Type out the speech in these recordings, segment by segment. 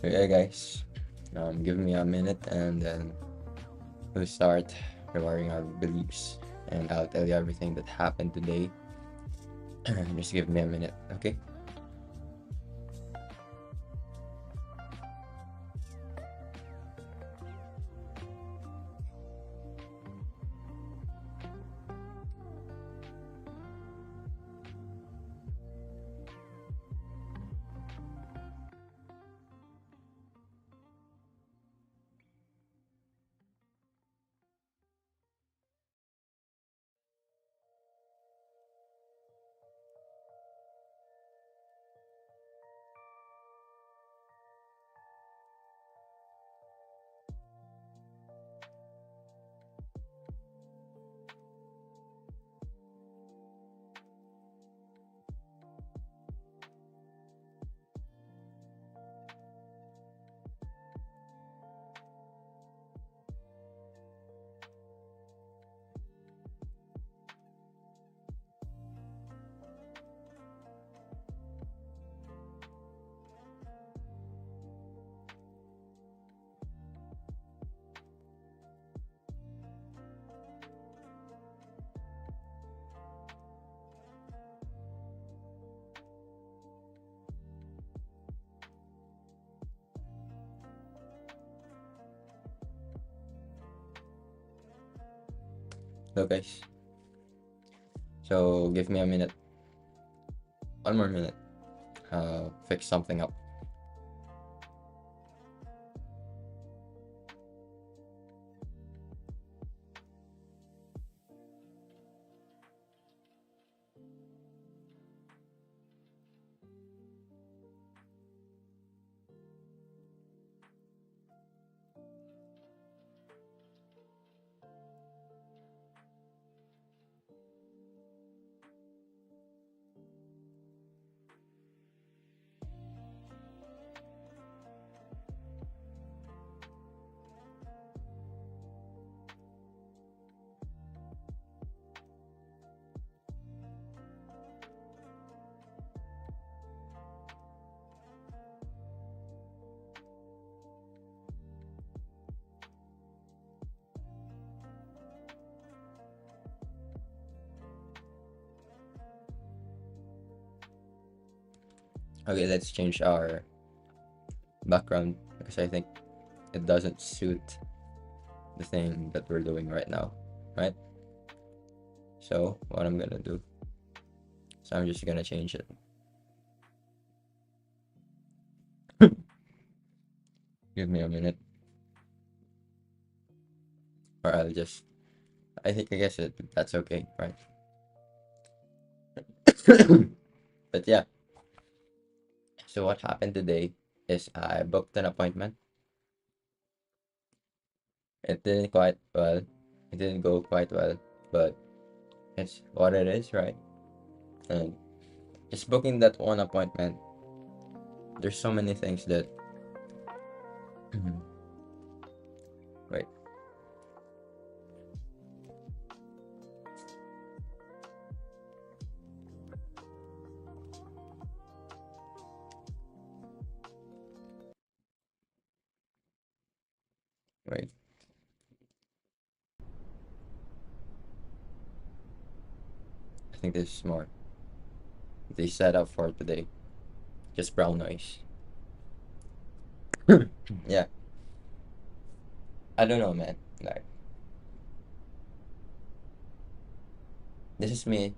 Okay, guys, give me a minute and then we'll start rewiring our beliefs. And I'll tell you everything that happened today. Just give me a minute, okay? So, guys, so give me a minute, one more minute. Fix something up. Okay, let's change our background because I think it doesn't suit the thing that we're doing right now, right? So what I'm gonna do, so I'm just gonna change it. Give me a minute, or I guess that's okay, right? But yeah, so what happened today is I booked an appointment. It didn't quite well. It didn't go quite well, but it's what it is, right? And just booking that one appointment, there's so many things that wait, wait. I think this is more they set up for today. Just brown noise. Yeah, I don't know, man. Like, this is me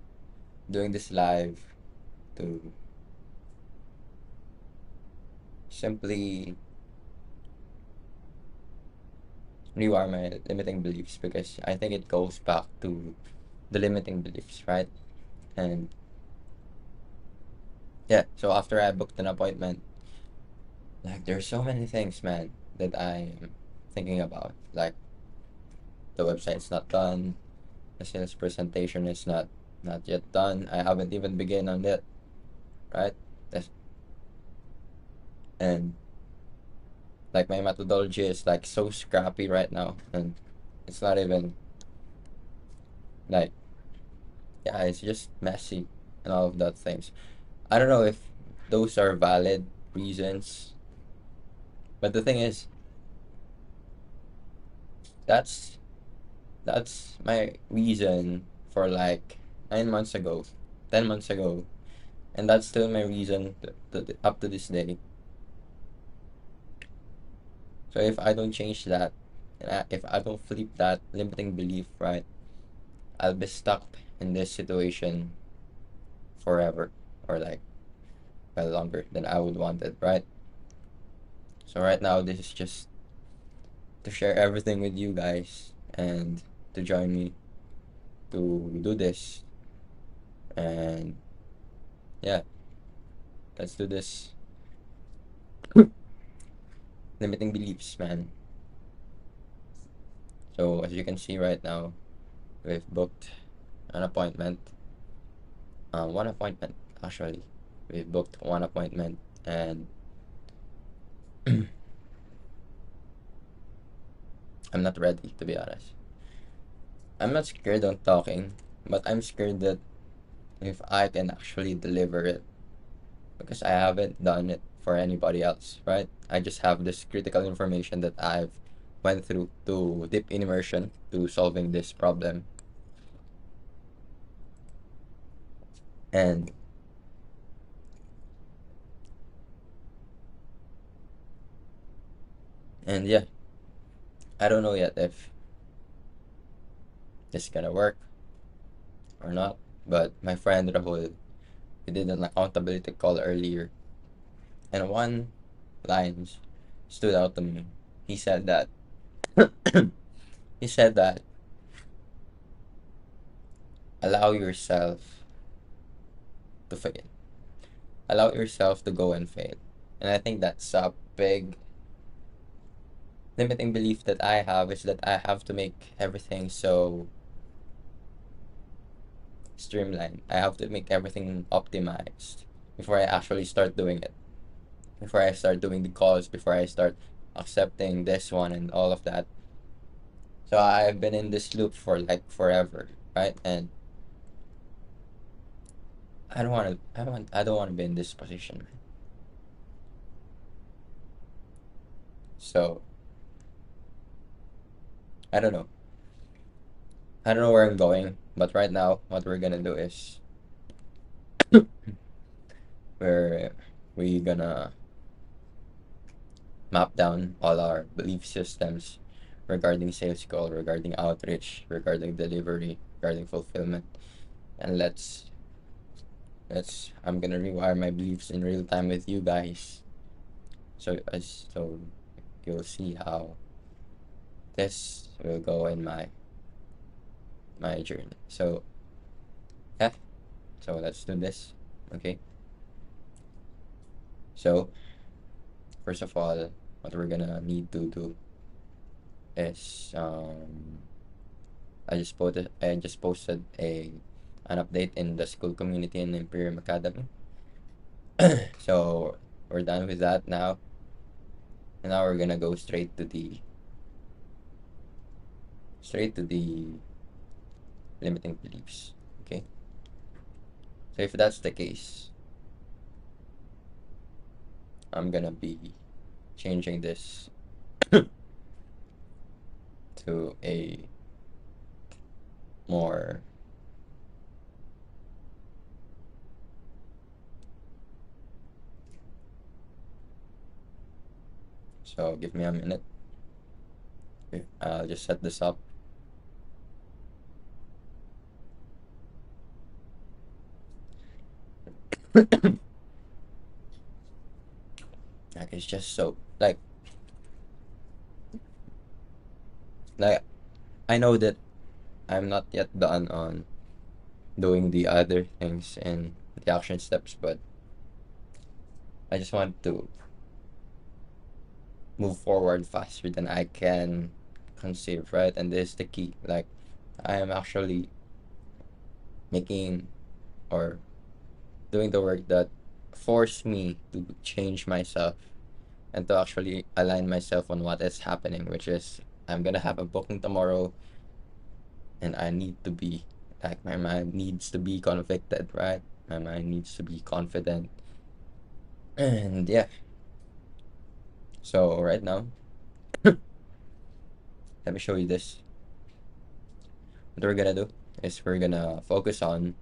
doing this live to simply rewire my limiting beliefs because I think it goes back to the limiting beliefs, right? And yeah, so after I booked an appointment, like there's so many things, man, that I am thinking about. Like the website's not done, the sales presentation is not yet done. I haven't even begun on it, right? That's, and like my methodology is like so scrappy right now, and it's not even like yeah, it's just messy and all of that things. I don't know if those are valid reasons But the thing is, that's that's my reason for like 9 months ago, 10 months ago, and that's still my reason up to this day. So if I don't change that, and if I don't flip that limiting belief, right, I'll be stuck in this situation forever, or like well longer than I would want it, right? So right now, this is just to share everything with you guys and to join me to do this. And yeah, let's do this. Limiting beliefs, man. So as you can see right now, we've booked an appointment. One appointment actually. We've booked one appointment, and I'm not ready, to be honest. I'm not scared on talking, but I'm scared that if I can actually deliver it, because I haven't done it for anybody else, right? I just have this critical information that I've went through to deep immersion to solving this problem. And yeah, I don't know yet if this is gonna work or not. But my friend Rahul, he did an accountability call earlier, and one lines stood out to me. He said that he said that allow yourself to fail. Allow yourself to go and fail. And I think that's a big limiting belief that I have, is that I have to make everything so streamlined. I have to make everything optimized before I actually start doing it. Before I start doing the calls, before I start accepting this one and all of that. So I've been in this loop for like forever, right? And I don't want to be in this position. So I don't know. I don't know where I'm going, but right now what we're gonna do is we're we gonna map down all our belief systems regarding sales call, regarding outreach, regarding delivery, regarding fulfillment. And let's I'm gonna rewire my beliefs in real time with you guys. So you'll see how this will go in my journey. So yeah, so let's do this. Okay. So first of all, what we're gonna need to do is I just posted an update in the school community in Imperium Academy. So we're done with that now. And now we're gonna go straight to the limiting beliefs. Okay. So if that's the case, I'm gonna be changing this to a more so give me a minute. Okay, I'll just set this up. Like it's just so like I know that I'm not yet done on doing the other things and the action steps, but I just want to move forward faster than I can conceive, right? And this is the key. Like I am actually making or doing the work that forced me to change myself and to actually align myself on what is happening, which is I'm gonna have a booking tomorrow, and I need to be like my mind needs to be convicted, right? My mind needs to be confident, and yeah, So right now, let me show you this. What we're gonna do is we're gonna focus on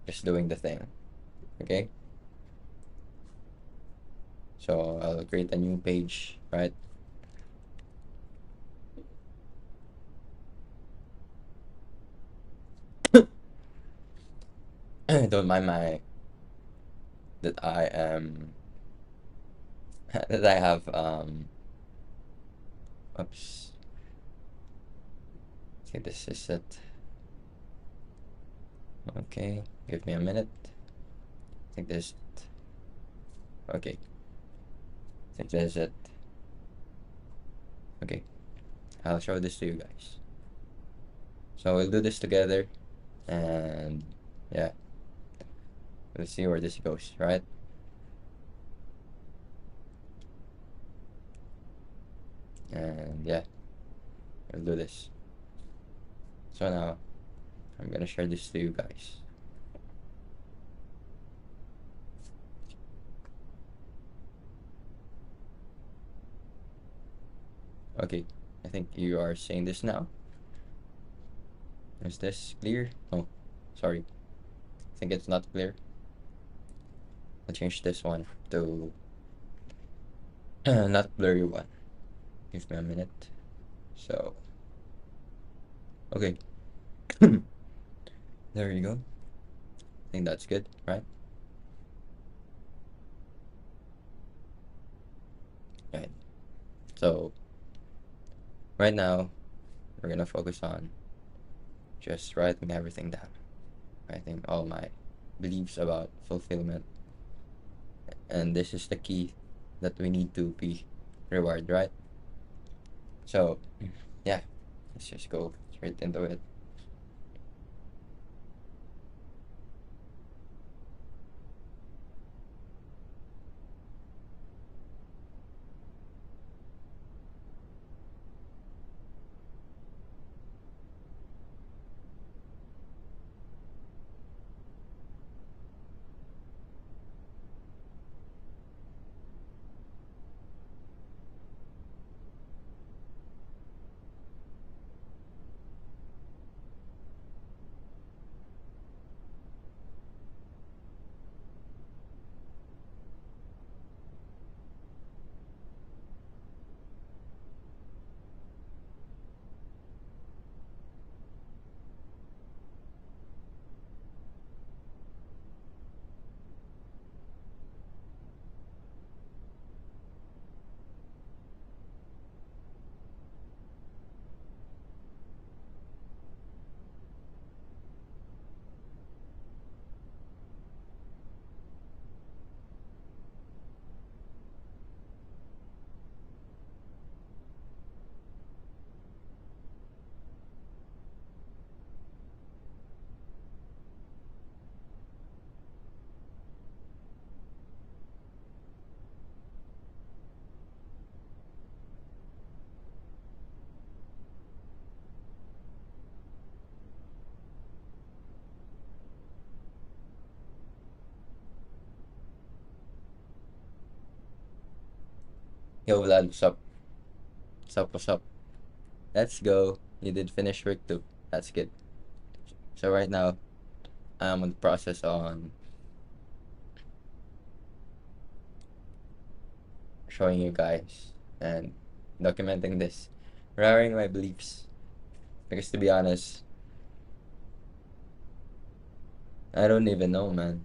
just doing the thing. Okay? So I'll create a new page, right? Don't mind my that I am that I have oops. Okay, this is it. Okay, give me a minute. I think this it. Okay, I think this is it. Okay, I'll show this to you guys. So we'll do this together, and yeah, we'll see where this goes, right? And yeah, we'll do this. So now I'm gonna share this to you guys. Okay, I think you are seeing this now. Is this clear? Oh, sorry. I think it's not clear. I'll change this one to not blurry one. Give me a minute. So, okay. There you go. I think that's good, right? Right. So, right now, we're gonna focus on just writing everything down. Writing all my beliefs about fulfillment. And this is the key that we need to be rewarded, right? So, yeah, let's just go straight into it. Yo, Vlad, what's up? What's up? What's up? Let's go. You did finish work too. That's good. So right now, I'm in the process on showing you guys and documenting this, rewiring my beliefs. Because to be honest, I don't even know, man.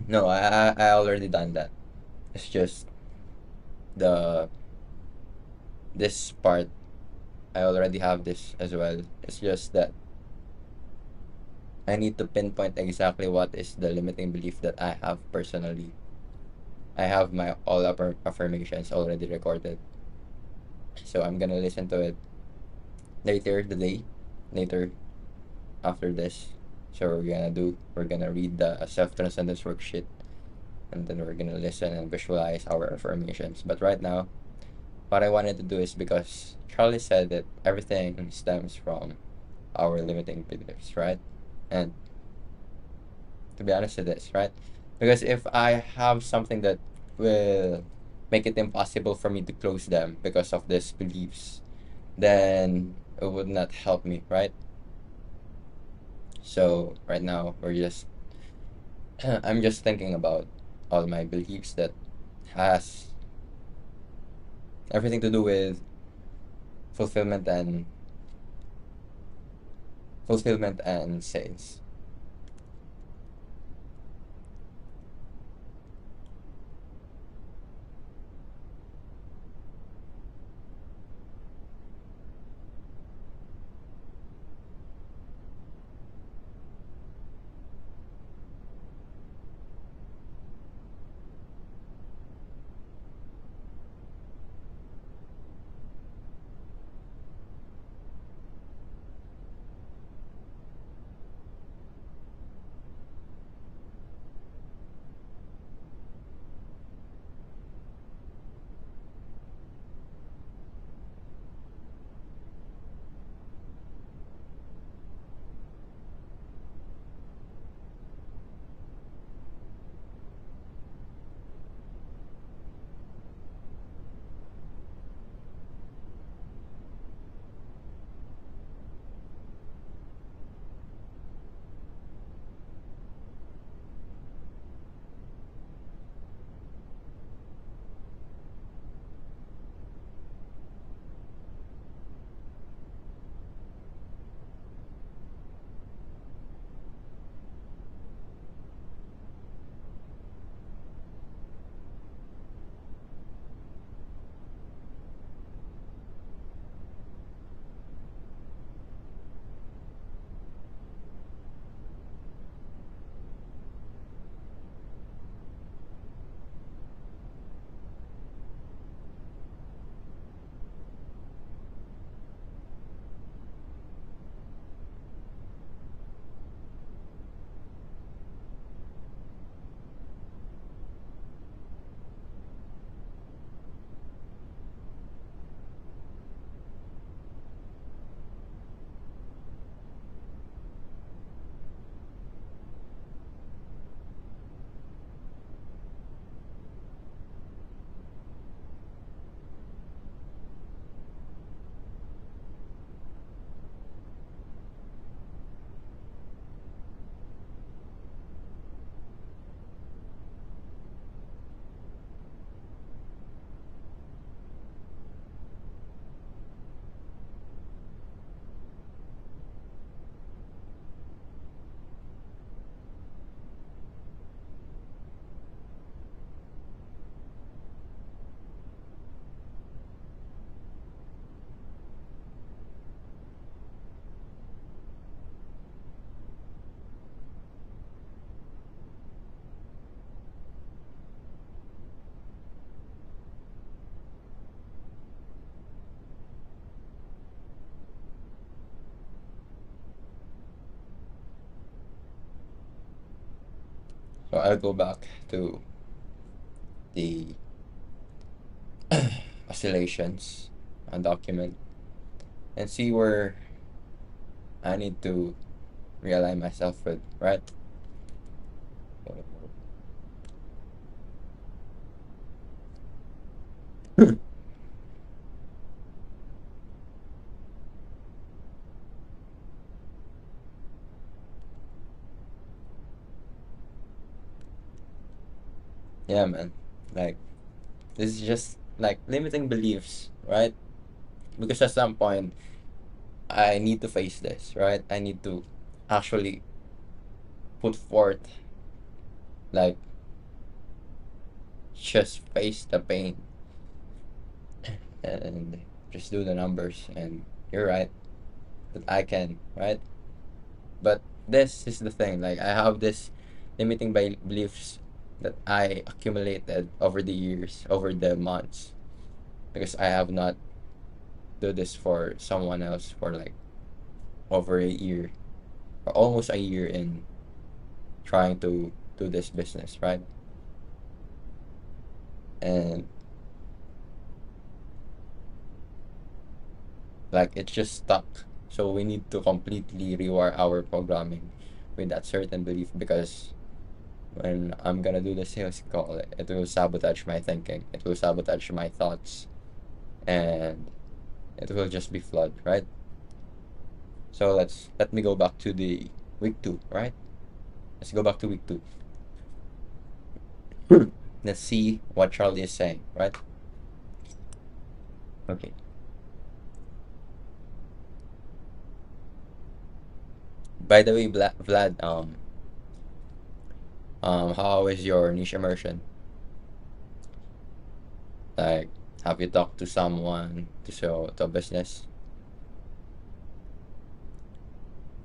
No, I already done that. It's just the this part. I already have this as well. It's just that I need to pinpoint exactly what is the limiting belief that I have personally. I have my all upper affirmations already recorded. So I'm gonna listen to it later today, later after this. So we're gonna read the self-transcendence worksheet, and then we're gonna listen and visualize our affirmations. But right now, what I wanted to do is because Charlie said that everything stems from our limiting beliefs, right? And to be honest with this, right? Because if I have something that will make it impossible for me to close them because of these beliefs, then it would not help me, right? So right now we're just I'm just thinking about all my beliefs that has everything to do with fulfillment and fulfillment and sales. So I'll go back to the oscillations document and see where I need to realign myself with, right? Yeah, man. Like, this is just like limiting beliefs, right? Because at some point, I need to face this, right? I need to actually put forth Like, just face the pain and just do the numbers. And you're right that I can, right? But this is the thing. Like, I have this limiting beliefs that I accumulated over the years, over the months, because I have not do this for someone else for like over a year or almost a year in trying to do this business, right? And like it's just stuck. So we need to completely rewire our programming with that certain belief, because when I'm gonna do the sales call, it will sabotage my thinking, it will sabotage my thoughts, and it will just be flood, right? So let me go back to the week two, right? Let's go back to week two. Let's see what Charlie is saying, right? Okay. By the way, Vlad, how is your niche immersion? Like, have you talked to someone to show to a business?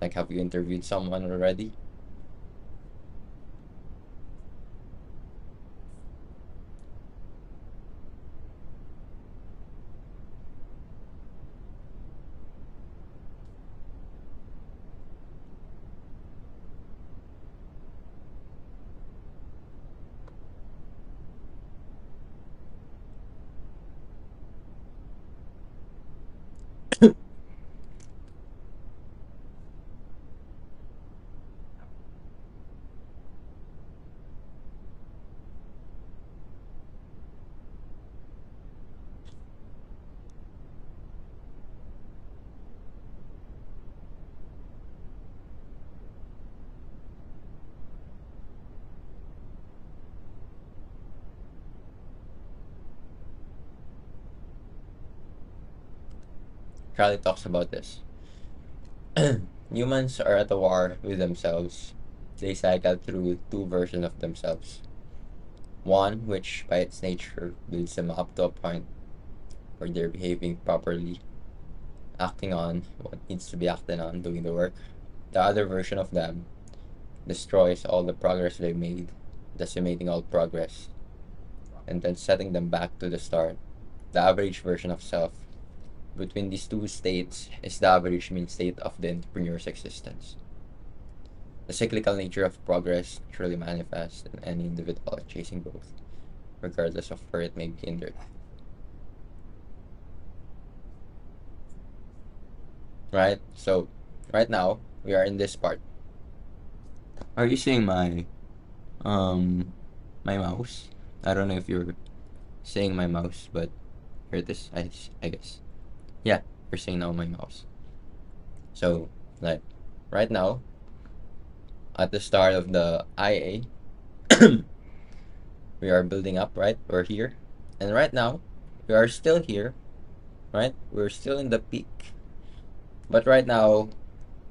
Like, have you interviewed someone already? Charlie talks about this. Humans are at a war with themselves. They cycle through two versions of themselves. One, which by its nature builds them up to a point where they're behaving properly, acting on what needs to be acted on, doing the work. The other version of them destroys all the progress they made, decimating all progress, and then setting them back to the start. The average version of self. Between these two states is the average mean state of the entrepreneur's existence. The cyclical nature of progress truly manifests in any individual chasing growth, regardless of where it may be in their life. Right? So, right now, we are in this part. Are you seeing um my mouse? I don't know if you're seeing my mouse, but here it is, I guess. Yeah, you're seeing now my mouse. So, like, right now, at the start of the IA, we are building up, right? We're here. And right now, we are still here, right? We're still in the peak. But right now,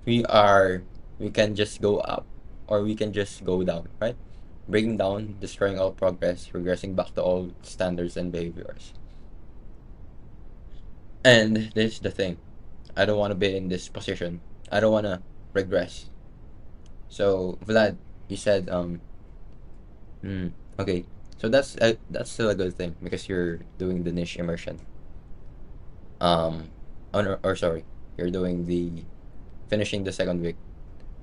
we can just go up or we can just go down, right? Breaking down, destroying all progress, regressing back to old standards and behaviors. And this is the thing. I don't want to be in this position. I don't want to regress. So, Vlad, you said, okay. So that's still a good thing because you're doing the niche immersion. Or sorry, you're doing the finishing the second week,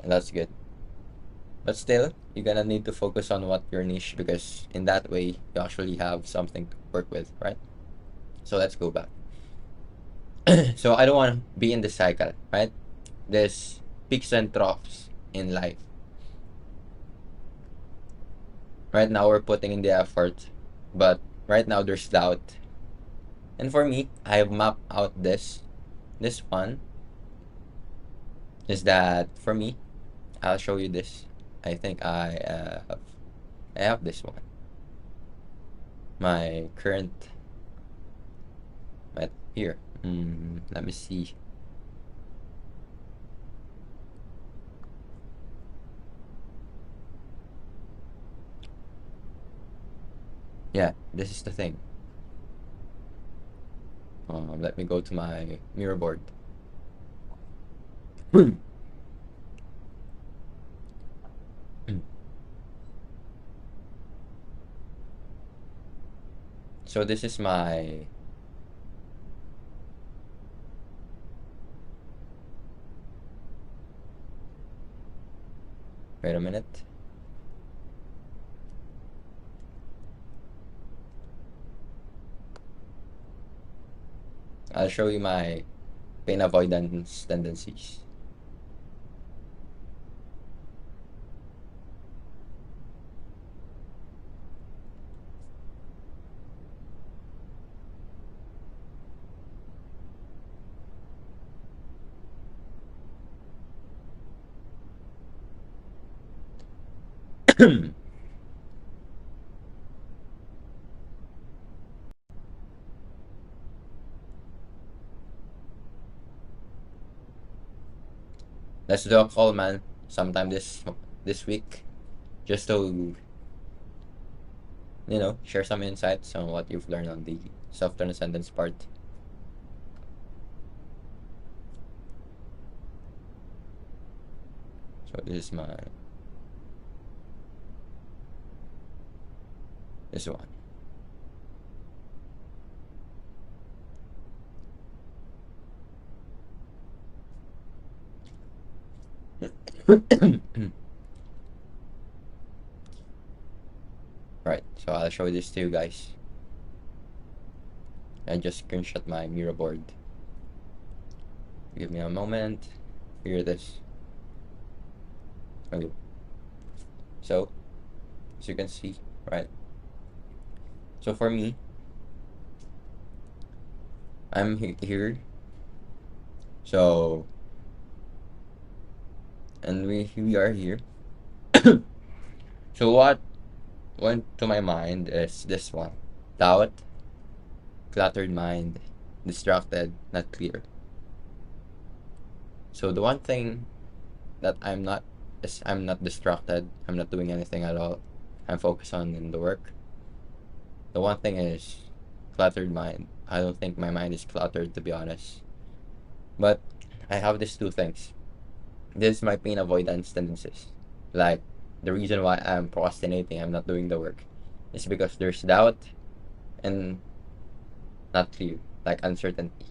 and that's good. But still, you're gonna need to focus on what your niche, because in that way you actually have something to work with, right? So let's go back. So I don't want to be in the cycle, right? There's peaks and troughs in life. Right now we're putting in the effort, but right now there's doubt. And for me, I have mapped out this. This one is that for me, I'll show you this. I think I have this one. My current right here. Let me see. Yeah, this is the thing. Let me go to my mirror board. So this is my, wait a minute. I'll show you my pain avoidance tendencies. Let's do a call, man, sometime this week, just to share some insights on what you've learned on the self-transcendence part. So this one. Right, so I'll show this to you guys. I just screenshot my mirror board. Give me a moment. Hear this. Okay. So, as you can see, right? So for me, I'm here. So, and we are here. So what went to my mind is this one: doubt, cluttered mind, distracted, not clear. So the one thing that I'm not is I'm not distracted. I'm not doing anything at all. I'm focused on in the work. The one thing is cluttered mind. I don't think my mind is cluttered, to be honest. But I have these two things. This is my pain avoidance tendencies. Like the reason why I'm procrastinating, I'm not doing the work, is because there's doubt and not clear, like uncertainty.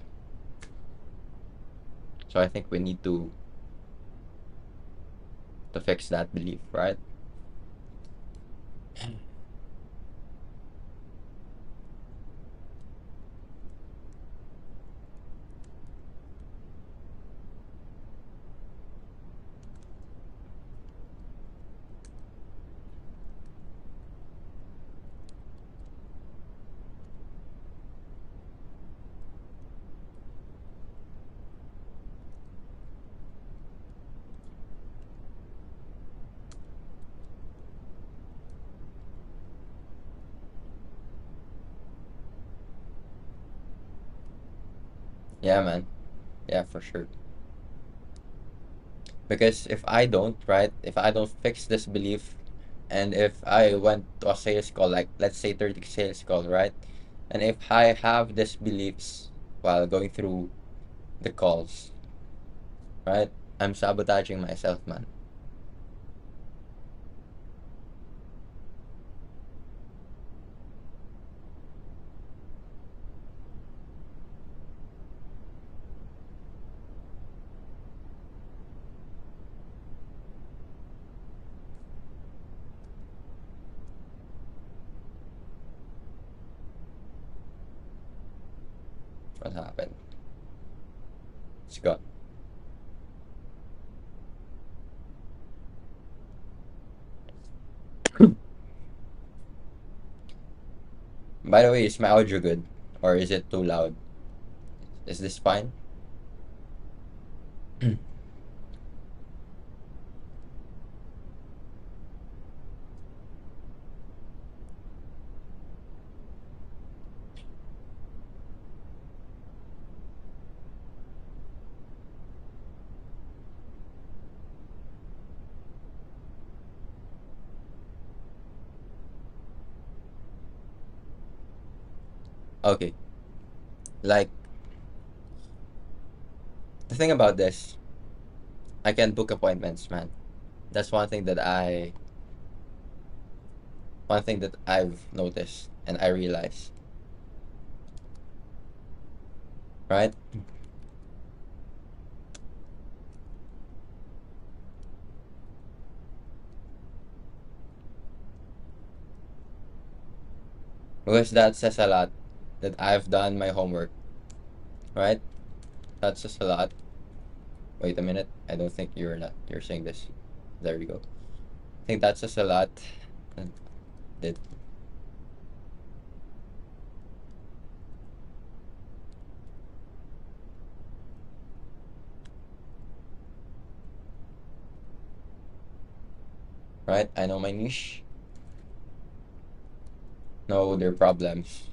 So I think we need to fix that belief, right? Yeah, man. Yeah, for sure. Because if I don't fix this belief, and if I went to a sales call, like let's say 30 sales call, right? And if I have these beliefs while going through the calls, right? I'm sabotaging myself, man. What happened? It's gone. By the way, is my audio good? Or is it too loud? Is this fine? Okay, like the thing about this, I can book appointments, man. That's one thing that I've noticed and I realized, right? Because that says a lot that I've done my homework, right? That says a lot. Wait a minute. I don't think you're saying this. There we go. I think that says a lot. That right? I know my niche, know their problems.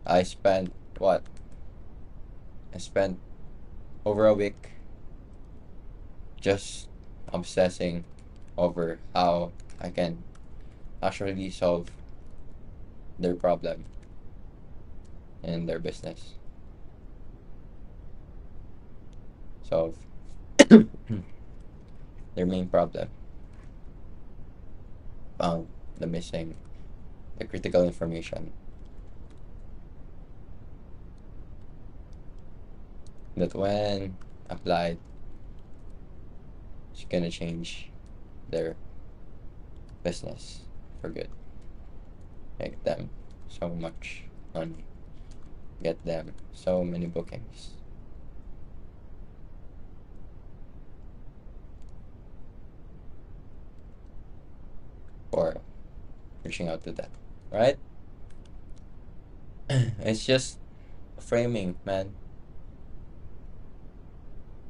I spent what? I spent over a week just obsessing over how I can actually solve their problem in their business. Solve their main problem. Found the critical information that when applied, it's gonna change their business for good. Make them so much money. Get them so many bookings. Or reaching out to them. Right? It's just framing, man.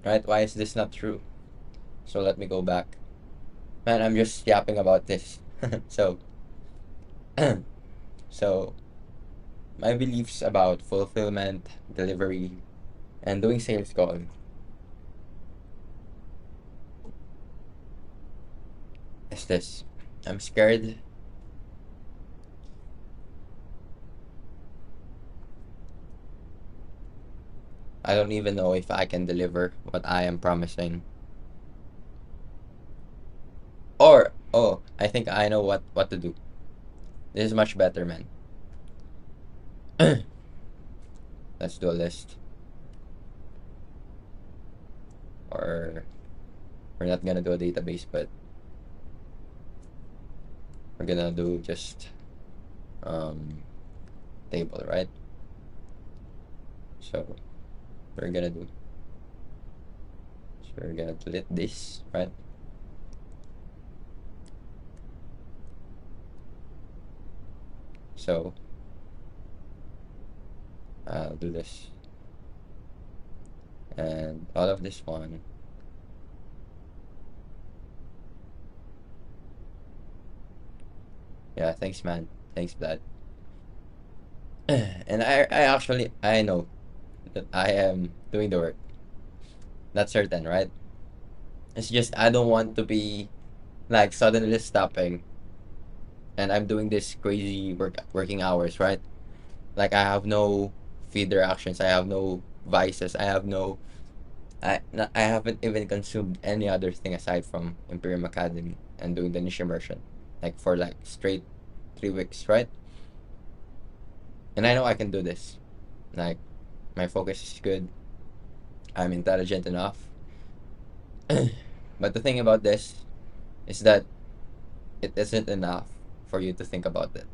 Right? Why is this not true? So let me go back. Man, I'm just yapping about this. so so my beliefs about fulfillment, delivery, and doing sales call is this. I'm scared. I don't even know if I can deliver what I am promising. Or oh, I think I know what to do. This is much better, man. Let's do a list. Or we're not gonna do a database, but we're gonna do just um table, right? So we're gonna do so we're gonna delete this, right? So I'll do this and all of this one. Yeah, thanks, man. Thanks, Dad. And I actually I know that I am doing the work. That's certain, right? It's just I don't want to be like suddenly stopping and I'm doing this crazy working hours, right? Like I have no feeder actions, I have no vices, I haven't even consumed any other thing aside from Imperium Academy and doing the niche immersion, like for like straight 3 weeks, right? And I know I can do this. Like my focus is good. I'm intelligent enough. But the thing about this is that it isn't enough for you to think about it.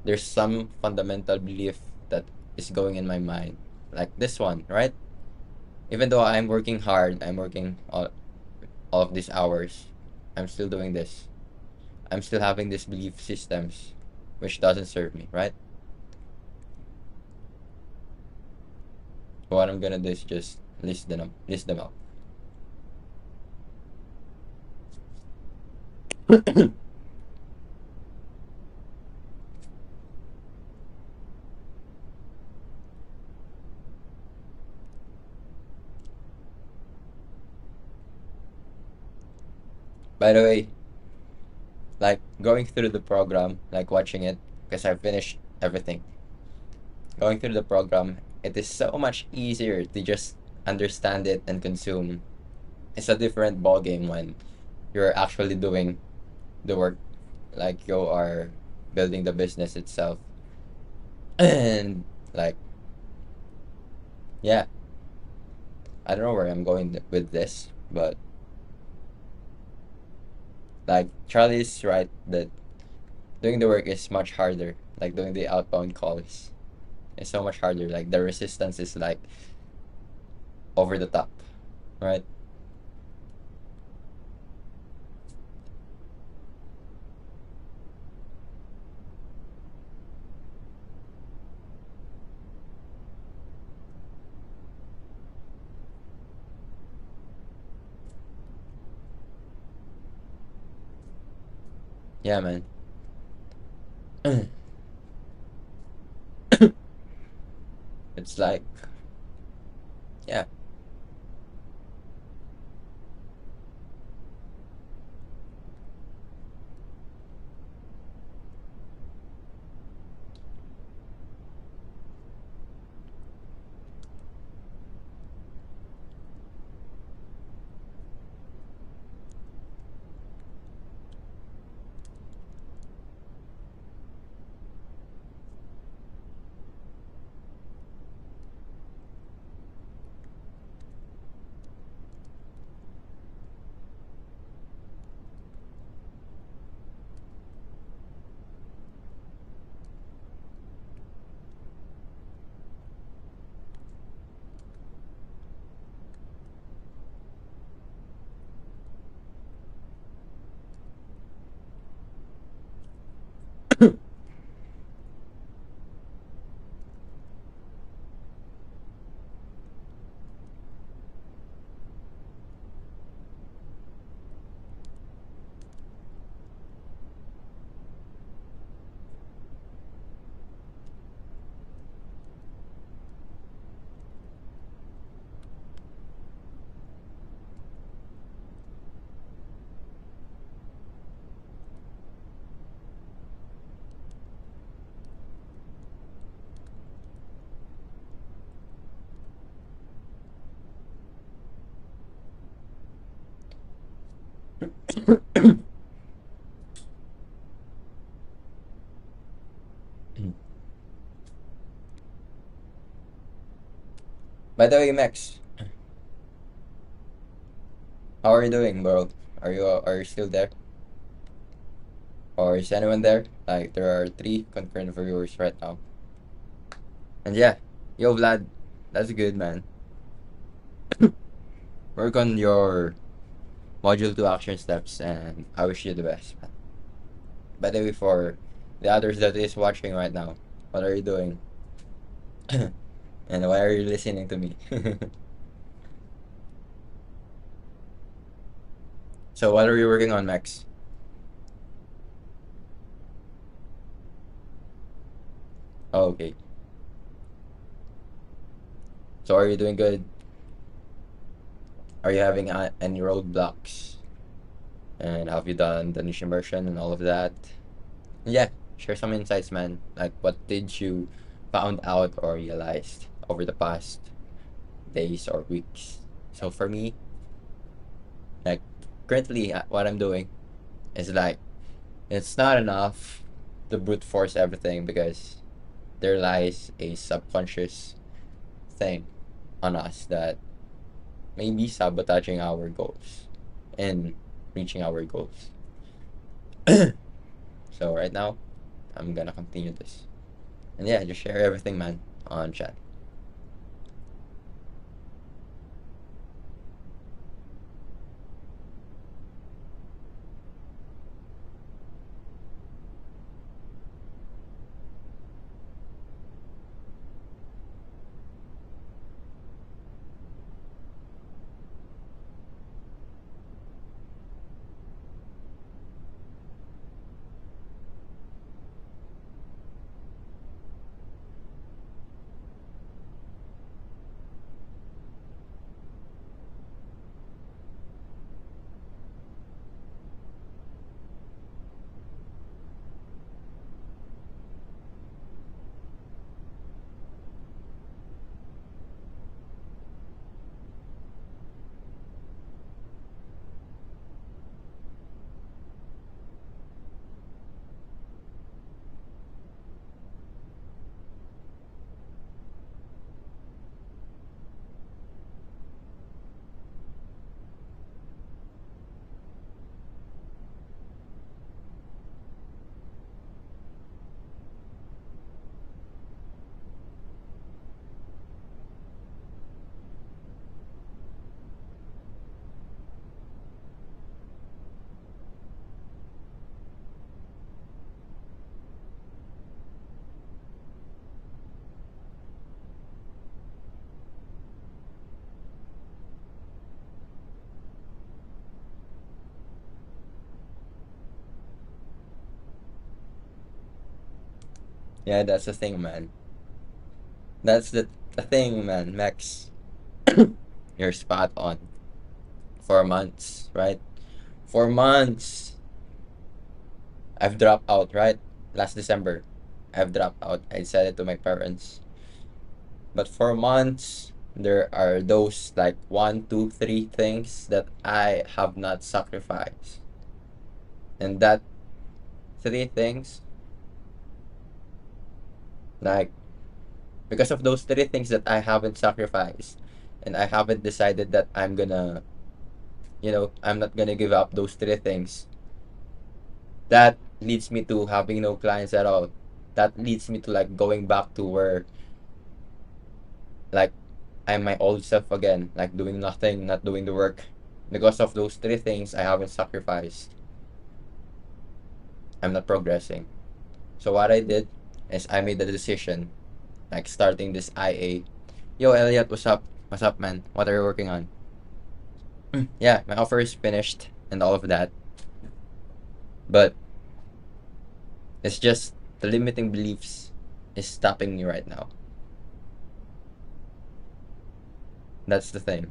There's some fundamental belief that is going in my mind, like this one, right? Even though I'm working hard, I'm working all of these hours, I'm still doing this. I'm still having these belief systems, which doesn't serve me, right? What I'm gonna do is just list them out. By the way, Like going through the program, like watching it, because I finished everything. Going through the program, it is so much easier to just understand it and consume. It's a different ball game when you're actually doing the work, like you are building the business itself. And like, yeah, I don't know where I'm going with this, but like Charlie's right that doing the work is much harder. Like doing the outbound calls is so much harder. Like the resistance is like over the top, right? Yeah, man. It's like, yeah. By the way, Max, how are you doing, bro? Are you still there? Or is anyone there? Like there are three concurrent viewers right now. And yeah, yo Vlad, that's good, man. Work on your module 2 action steps, and I wish you the best, man. By the way, for the others that is watching right now, what are you doing? And why are you listening to me? So what are you working on, Max? Oh, okay. So are you doing good? Are you having any roadblocks? And have you done the niche immersion and all of that? Yeah, share some insights, man. Like, what did you found out or realized over the past days or weeks? So for me, like, currently, what I'm doing is like, it's not enough to brute force everything because there lies a subconscious thing on us that may be sabotaging our goals and reaching our goals. So right now, I'm gonna continue this. And yeah, just share everything, man, on chat. Yeah, that's the thing, man. That's the thing, man. Max, you're spot on. 4 months, right? 4 months. I've dropped out, right? Last December, I've dropped out. I said it to my parents. But 4 months, there are those like one, two, three things that I have not sacrificed. And that three things, like, because of those three things that I haven't sacrificed, and I haven't decided that I'm gonna, I'm not gonna give up those three things, that leads me to having no clients at all. That leads me to like going back to where, like, I'm my old self again, like doing nothing, not doing the work. Because of those three things I haven't sacrificed, I'm not progressing. So what I did is I made the decision, like starting this IA. Yo, Elliot, what's up? What's up, man? What are you working on? Yeah, my offer is finished and all of that. But it's just the limiting beliefs is stopping me right now. That's the thing.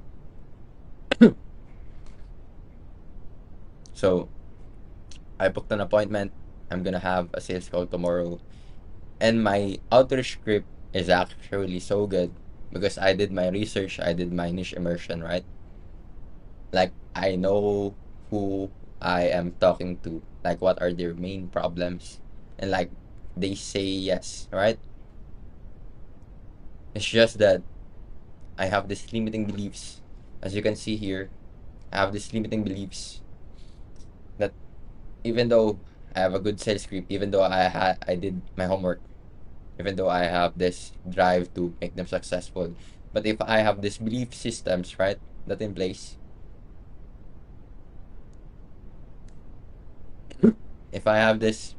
So I booked an appointment. I'm gonna have a sales call tomorrow. And my outreach script is actually so good because I did my research, I did my niche immersion, right? Like, I know who I am talking to, like what are their main problems, and like they say yes, right? It's just that I have this limiting beliefs. As you can see here, I have this limiting beliefs that even though I have a good sales script, even though I did my homework, even though I have this drive to make them successful, but if I have these belief systems, right, that in place, if I have this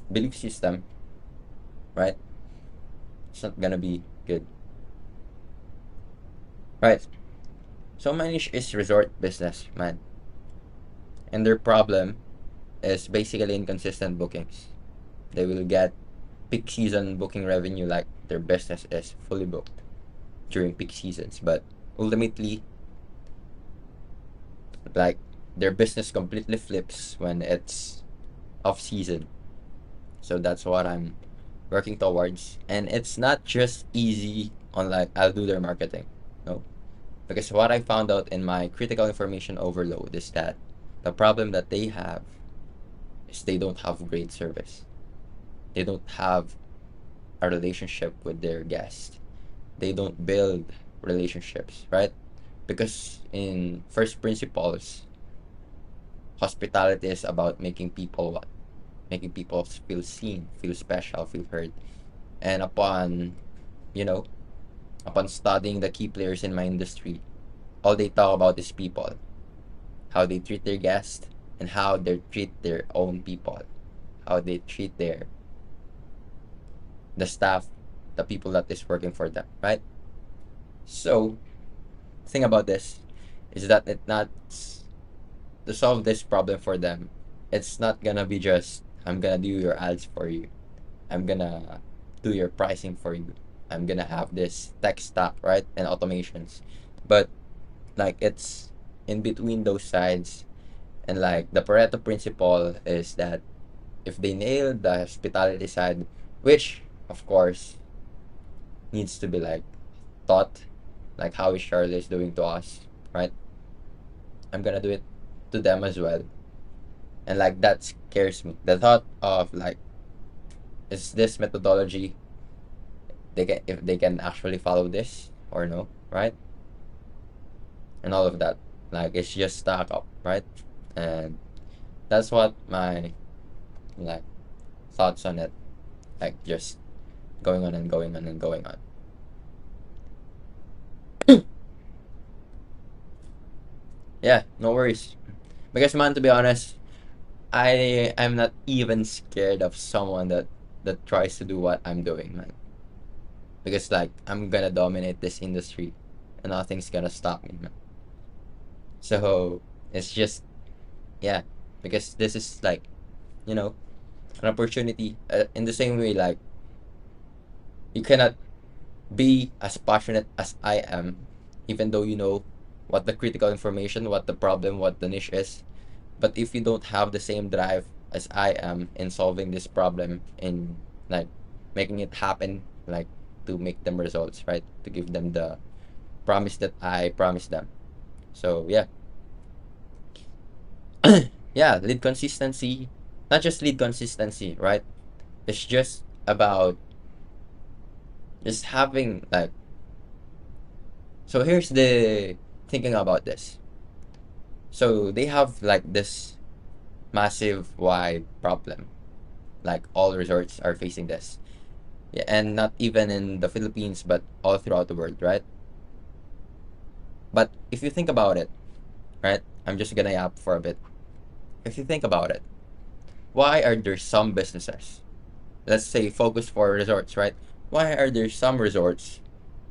belief system, right, it's not gonna be good, right? So my niche is resort business, man, and their problem is basically inconsistent bookings. They will get peak season booking revenue, like their business is fully booked during peak seasons, but ultimately, like, their business completely flips when it's off season. So that's what I'm working towards. And it's not just easy on like I'll do their marketing. No. Because what I found out in my critical information overload is that the problem that they have is they don't have great service. They don't have a relationship with their guest. They don't build relationships, right? Because in first principles, hospitality is about making people what? Making people feel seen, feel special, feel heard. And you know, upon studying the key players in my industry, all they talk about is people, how they treat their guests, and how they treat their own people, how they treat the staff, the people that is working for them, right? So, thing about this is that it not to solve this problem for them. It's not gonna be just I'm gonna do your ads for you. I'm gonna do your pricing for you. I'm gonna have this tech stack, right? And automations. But like it's in between those sides, and like the Pareto principle is that if they nail the hospitality side, which of course needs to be like taught, like how is Charlotte is doing to us, right? I'm gonna do it to them as well. And like that scares me. The thought of like, is this methodology, they can, if they can actually follow this or no, right? And all of that, like it's just stuck up, right? And that's what my like thoughts on it, like just going on and going on and going on. Yeah, no worries. Because man, to be honest, I'm not even scared of someone that tries to do what I'm doing, man. Because like I'm gonna dominate this industry, and nothing's gonna stop me, man. So it's just, yeah, because this is like, you know, an opportunity, in the same way like You cannot be as passionate as I am, even though you know what the critical information, what the problem, what the niche is. But if you don't have the same drive as I am in solving this problem, in like making it happen, like to make them results, right? To give them the promise that I promised them. So yeah, yeah, lead consistency, not just lead consistency, right? It's just about just having like. So here's the thinking about this. So they have like this massive wide problem. Like all resorts are facing this. Yeah, and not even in the Philippines, but all throughout the world, right? But if you think about it, right? I'm just gonna yap for a bit. If you think about it, why are there some businesses, let's say focused for resorts, right? Why are there some resorts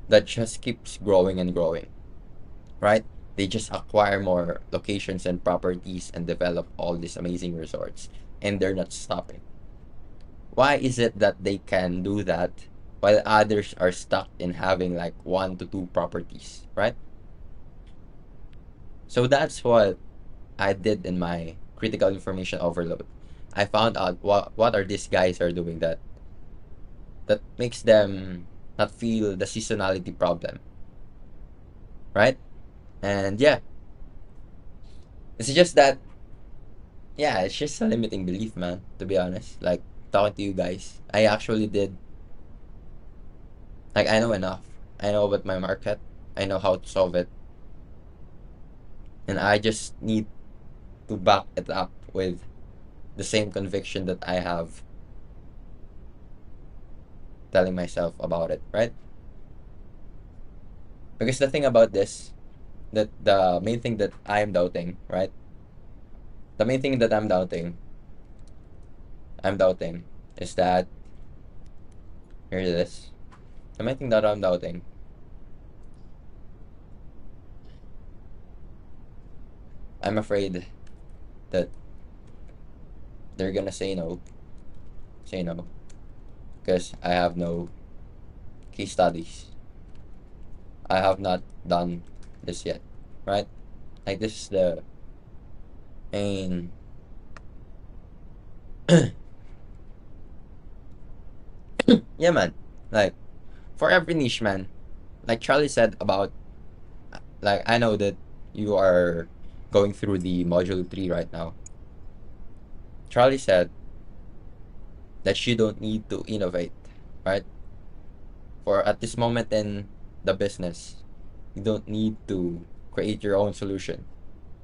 that just keeps growing and growing, right? They just acquire more locations and properties and develop all these amazing resorts, and they're not stopping. Why is it that they can do that while others are stuck in having like one to two properties, right? So that's what I did in my critical information overload. I found out what are these guys are doing that makes them not feel the seasonality problem, right? And yeah, it's just that, yeah, it's just a limiting belief, man, to be honest. Like talking to you guys, I actually did, like, I know enough. I know about my market. I know how to solve it, and I just need to back it up with the same conviction that I have telling myself about it, right? Because the thing about this, that the main thing that I'm doubting, right? The main thing that I'm doubting is that, here it is. The main thing that I'm doubting, I'm afraid that they're gonna say no, because I have no case studies. I have not done this yet, right? Like this is the main. Yeah, man. Like for every niche, man. Like Charlie said about, like, I know that you are going through the module 3 right now. Charlie said that you don't need to innovate, right? For at this moment in the business, you don't need to create your own solution,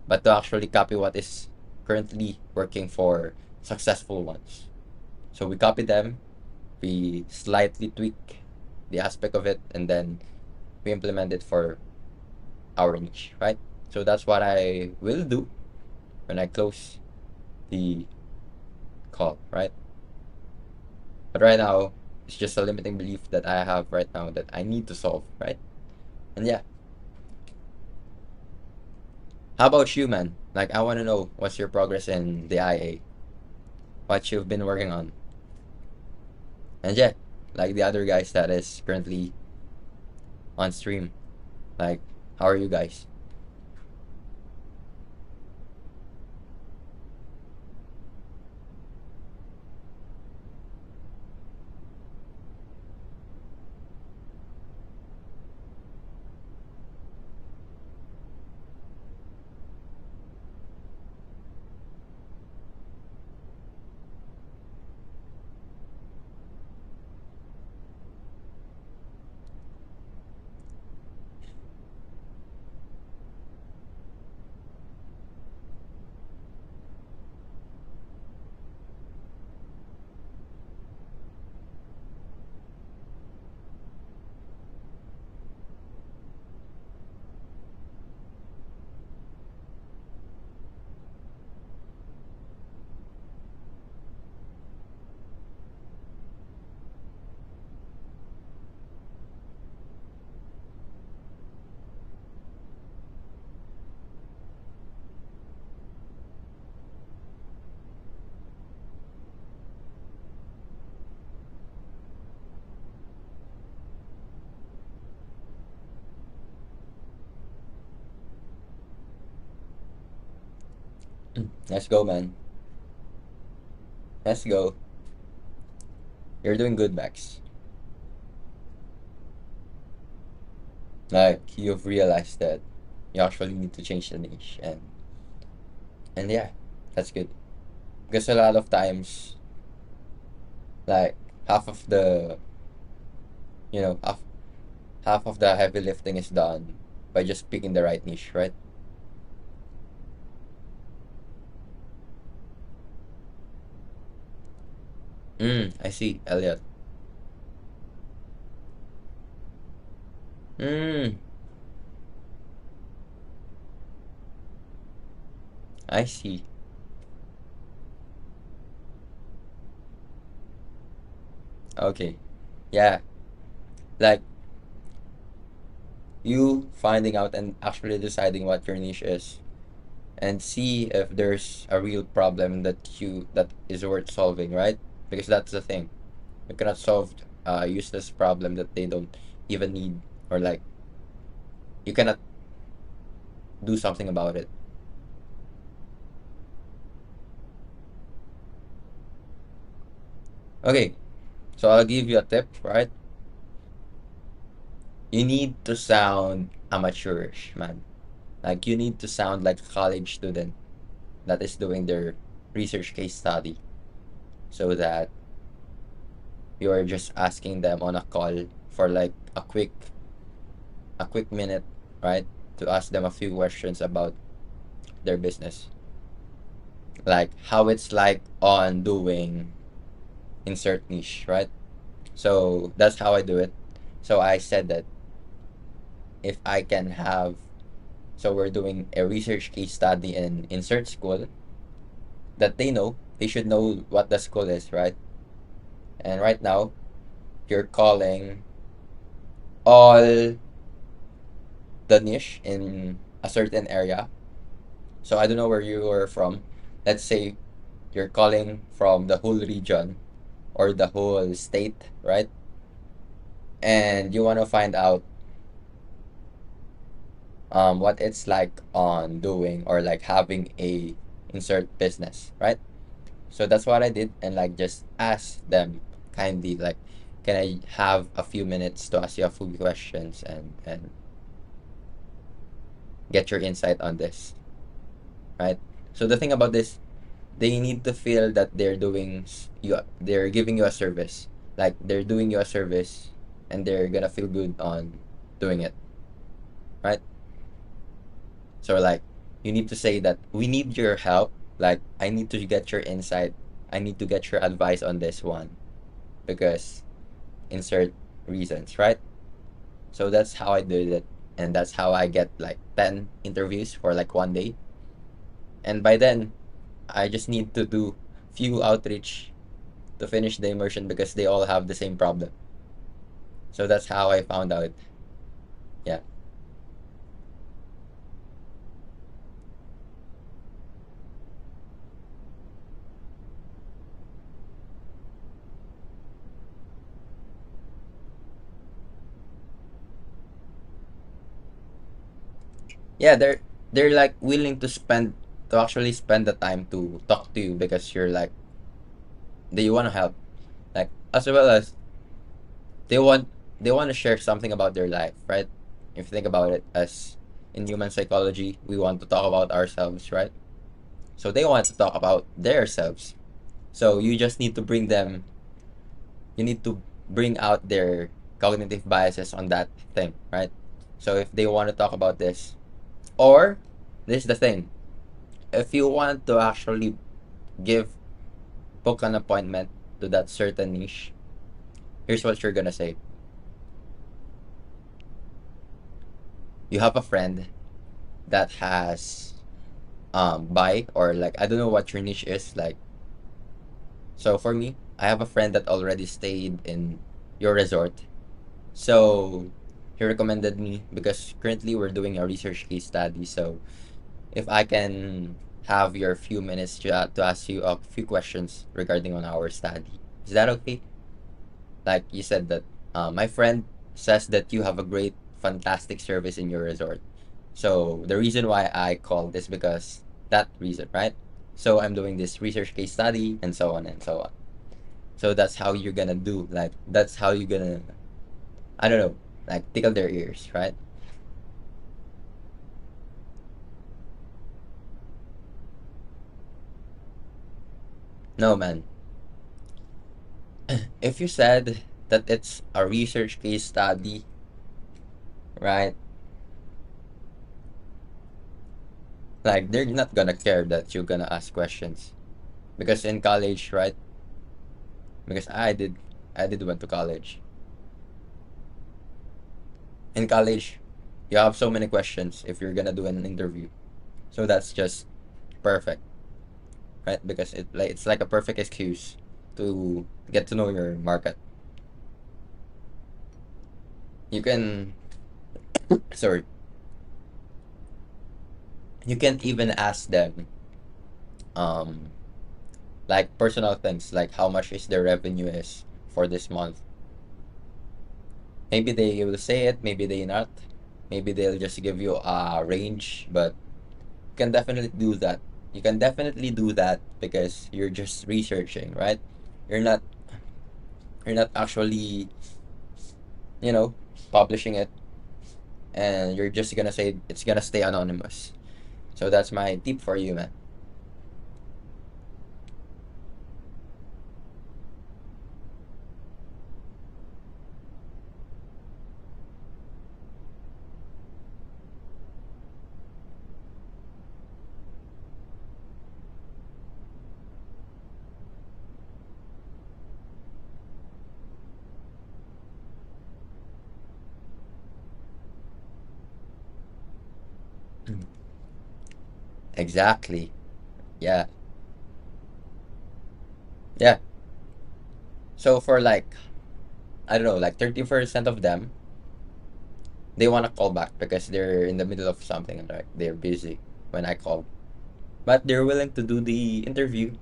but to actually copy what is currently working for successful ones. So we copy them, we slightly tweak the aspect of it, and then we implement it for our niche, right? So that's what I will do when I close the call, right? But right now, it's just a limiting belief that I have right now that I need to solve, right? And yeah, how about you, man? Like, I want to know what's your progress in the IA, what you've been working on. And yeah, like the other guys that is currently on stream, like, how are you guys? Let's go, man. Let's go. You're doing good, Max. Like you've realized that you actually need to change the niche, and yeah, that's good. Because a lot of times, like half of the you know half of the heavy lifting is done by just picking the right niche, right? I see, Elliot. Mm, I see. Okay. Yeah. Like you finding out and actually deciding what your niche is and see if there's a real problem that is worth solving, right? Because that's the thing. You cannot solve a useless problem that they don't even need, or like you cannot do something about it. Okay, so I'll give you a tip, right? You need to sound amateurish, man. Like you need to sound like a college student that is doing their research case study, so that you are just asking them on a call for like a quick minute, right? To ask them a few questions about their business. Like how it's like on doing insert niche, right? So that's how I do it. So I said that if I can have, so we're doing a research case study in insert school that they should know what the school is, right? And right now, you're calling all the niche in a certain area. So I don't know where you are from. Let's say you're calling from the whole region or the whole state, right? And you want to find out what it's like on doing or like having a insert business, right? So that's what I did, and like just ask them kindly, like, can I have a few minutes to ask you a few questions and get your insight on this, right? So the thing about this, they need to feel that they're giving you a service, like they're doing you a service, and they're gonna feel good on doing it, right? So like you need to say that we need your help. Like I need to get your insight. I need to get your advice on this one because insert reasons, right? So that's how I did it. And that's how I get like 10 interviews for like one day. And by then, I just need to do few outreach to finish the immersion because they all have the same problem. So that's how I found out. Yeah. Yeah, they're like willing to actually spend the time to talk to you because you're like they want to help. Like as well as they want they want to share something about their life, right? If you think about it, as in human psychology, we want to talk about ourselves, right? So they want to talk about their selves. So you need to bring out their cognitive biases on that thing, right? So if they want to talk about this, or this is the thing, if you want to actually give book an appointment to that certain niche, here's what you're gonna say. You have a friend that has bike, or like I don't know what your niche is like. So for me, I have a friend that already stayed in your resort. So he recommended me because currently we're doing a research case study. So if I can have your few minutes to ask you a few questions regarding on our study, is that okay? Like you said that my friend says that you have a great, fantastic service in your resort. So the reason why I called is because that reason, right? So I'm doing this research case study and so on and so on. So that's how you're gonna do, like, that's how you're gonna, I don't know, like, tickle their ears, right? No, man. If you said that it's a research case study, right? Like, they're not gonna care that you're gonna ask questions. Because in college, right? Because I did went to college. In college, you have so many questions if you're gonna do an interview. So that's just perfect, right? Because it's like a perfect excuse to get to know your market. You can, sorry, you can even ask them, um like, personal things, like how much is their revenue is for this month. Maybe they will say it, maybe they not. Maybe they'll just give you a range, but you can definitely do that. You can definitely do that because you're just researching, right? You're not you're not actually, you know, publishing it, and you're just gonna say it's gonna stay anonymous. So that's my tip for you, man. Exactly. Yeah. Yeah. So for like, I don't know, like 30% of them, they want to call back because they're in the middle of something, right? They're busy when I call. But they're willing to do the interview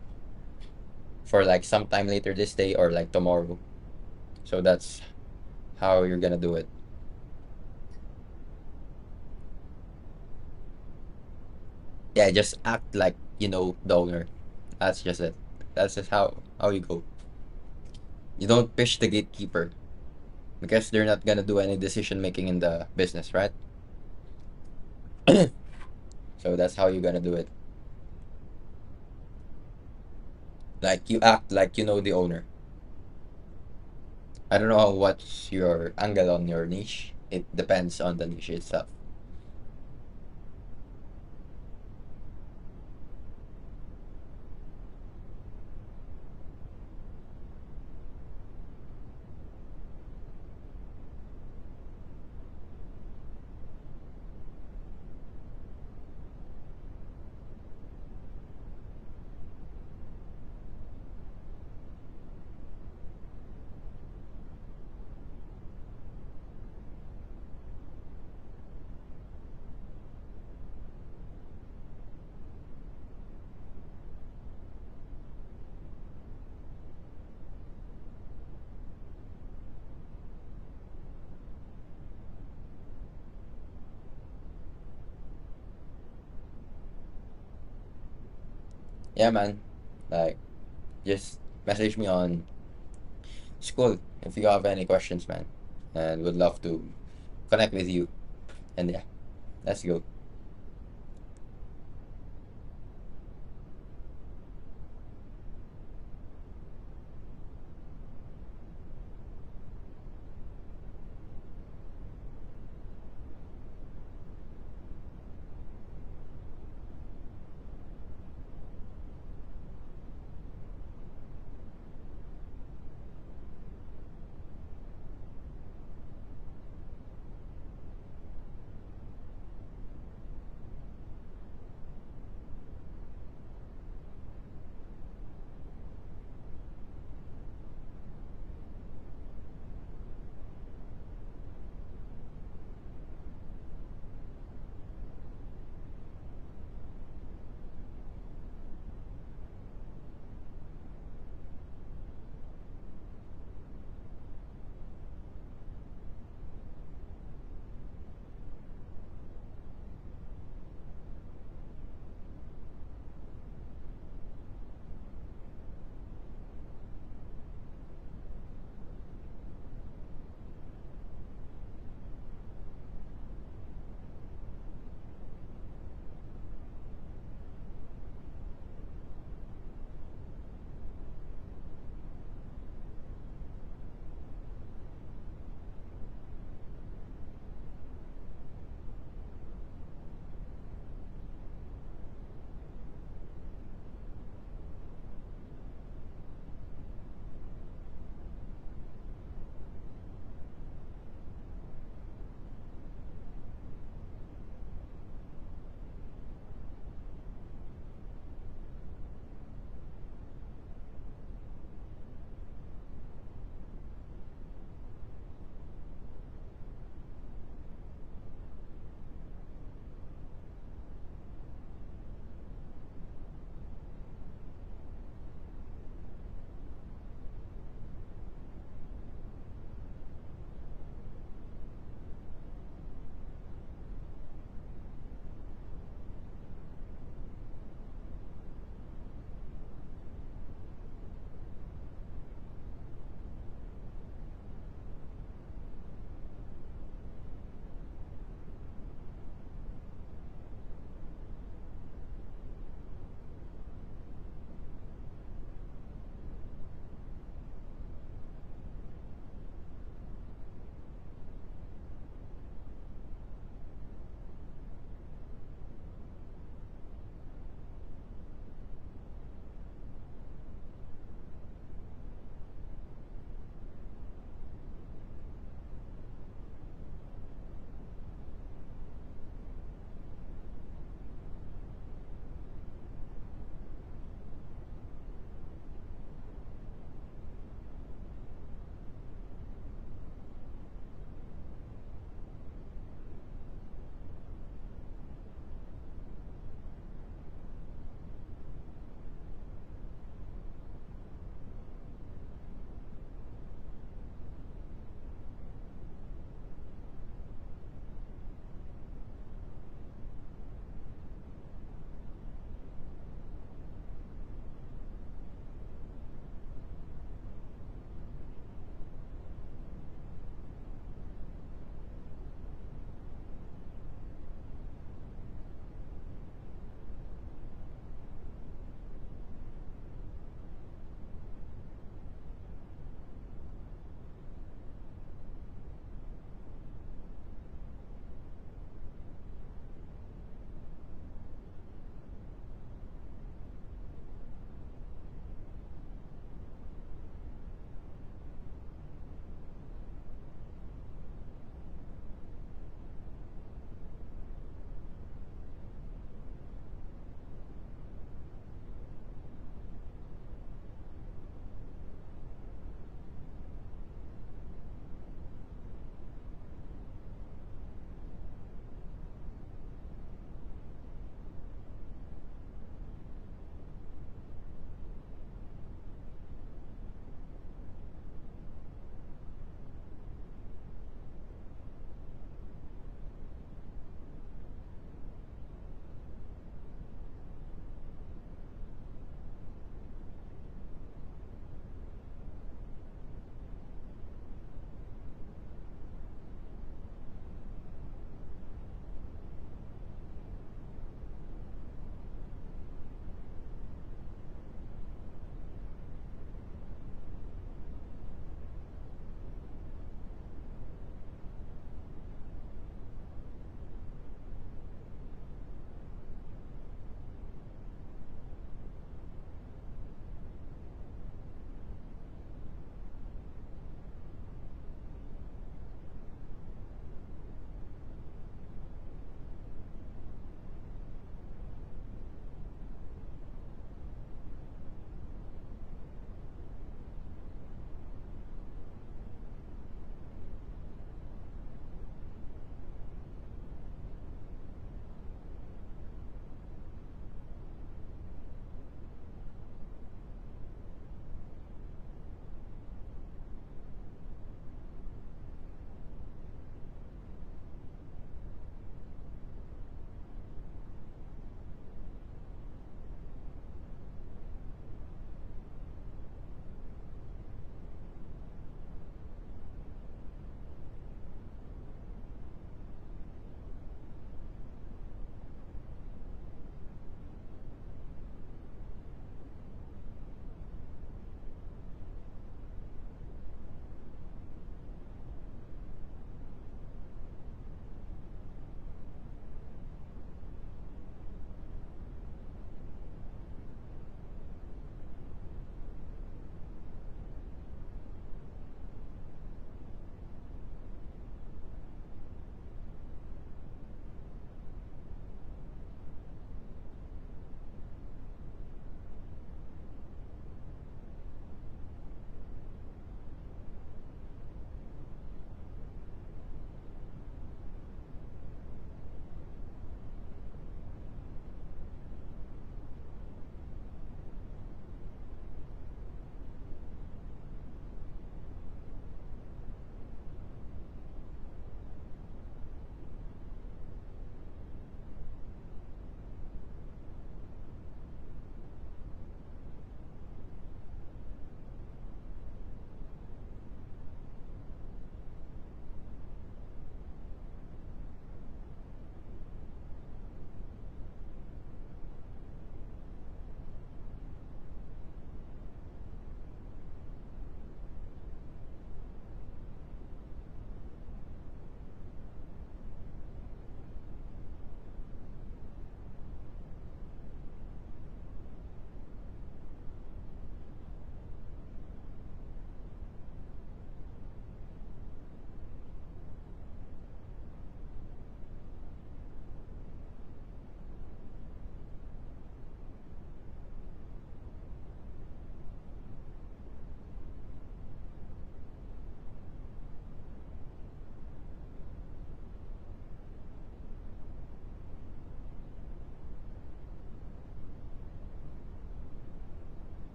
for like sometime later this day or like tomorrow. So that's how you're gonna do it. Yeah, just act like you know the owner. That's just it. That's just how you go. You don't push the gatekeeper because they're not gonna do any decision making in the business, right? So that's how you're gonna do it. Like, you act like you know the owner. I don't know what's your angle on your niche. It depends on the niche itself. Yeah, man. Like, just message me on school if you have any questions, man. And would love to connect with you. And yeah, let's go.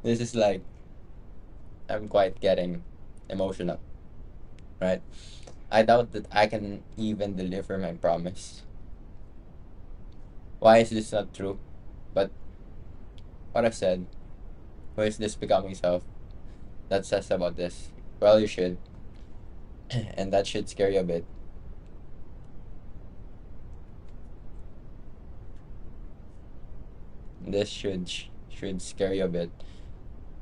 This is like I'm quite getting emotional, right? I doubt that I can even deliver my promise. Why is this not true? But what I said, who is this becoming self? That says about this. Well, you should, and that should scare you a bit. This should scare you a bit.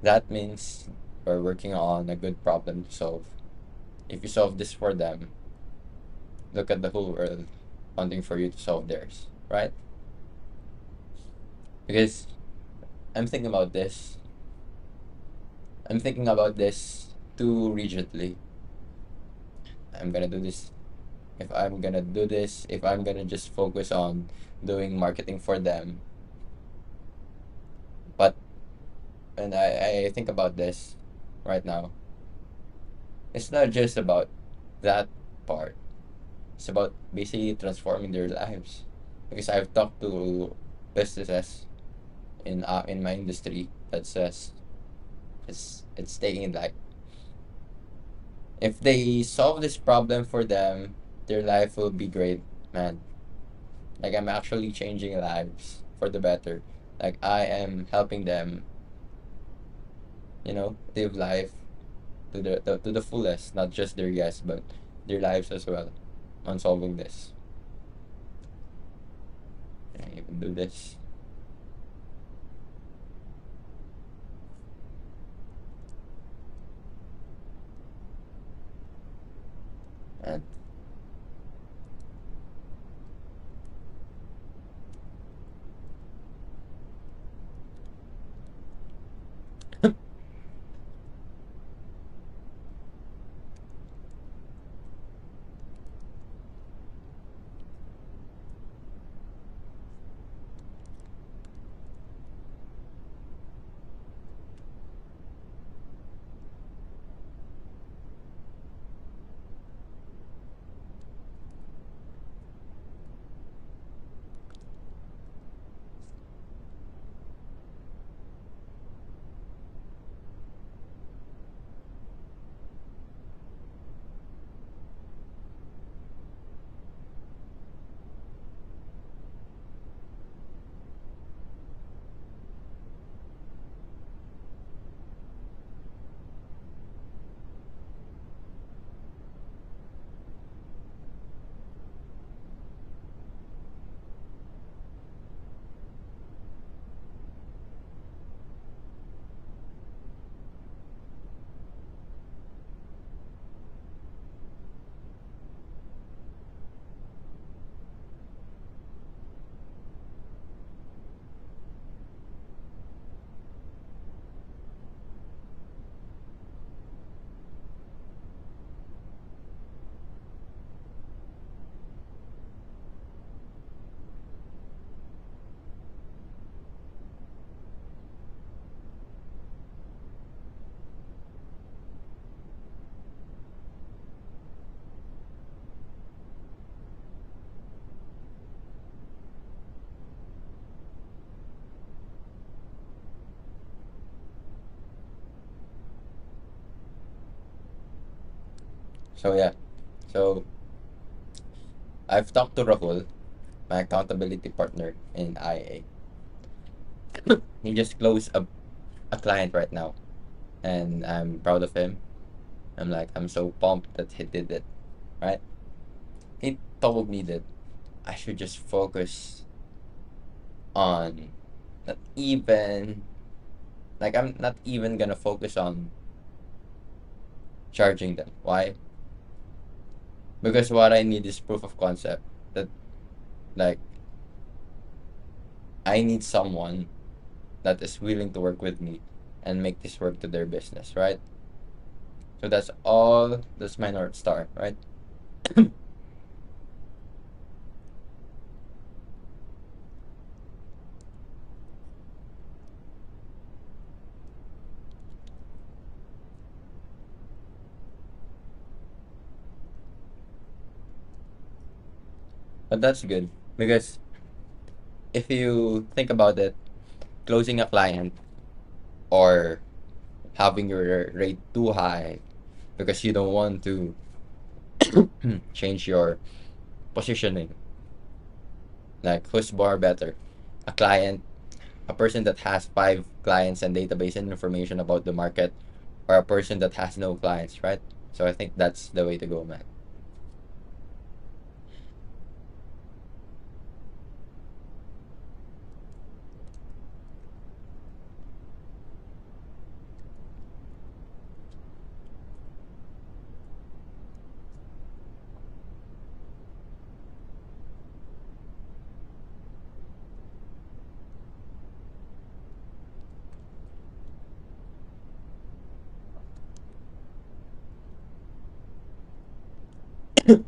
That means we're working on a good problem to solve. If you solve this for them, look at the whole world wanting for you to solve theirs, right? Because I'm thinking about this. I'm thinking about this too rigidly. I'm gonna do this. If I'm gonna do this, if I'm gonna just focus on doing marketing for them. But when I think about this right now, it's not just about that part. It's about basically transforming their lives. Because I've talked to businesses in my industry that says it's taking like if they solve this problem for them, their life will be great, man. Like I'm actually changing lives for the better. Like I am helping them, live life to the fullest, not just their yes, but their lives as well. On solving this, can I even do this? And so yeah, so I've talked to Rahul, my accountability partner in IA. He just closed a client right now, and I'm proud of him. I'm so pumped that he did it, right? He told me that I should just focus on not even I'm not even gonna focus on charging them. Why? Because what I need is proof of concept that like I need someone that is willing to work with me and make this work to their business, right? So that's all. That's my North Star, right? But that's good because if you think about it, closing a client or having your rate too high because you don't want to change your positioning. Like, whose bar better? A client, a person that has 5 clients and database and information about the market, or a person that has no clients, right? So I think that's the way to go, man. Okay.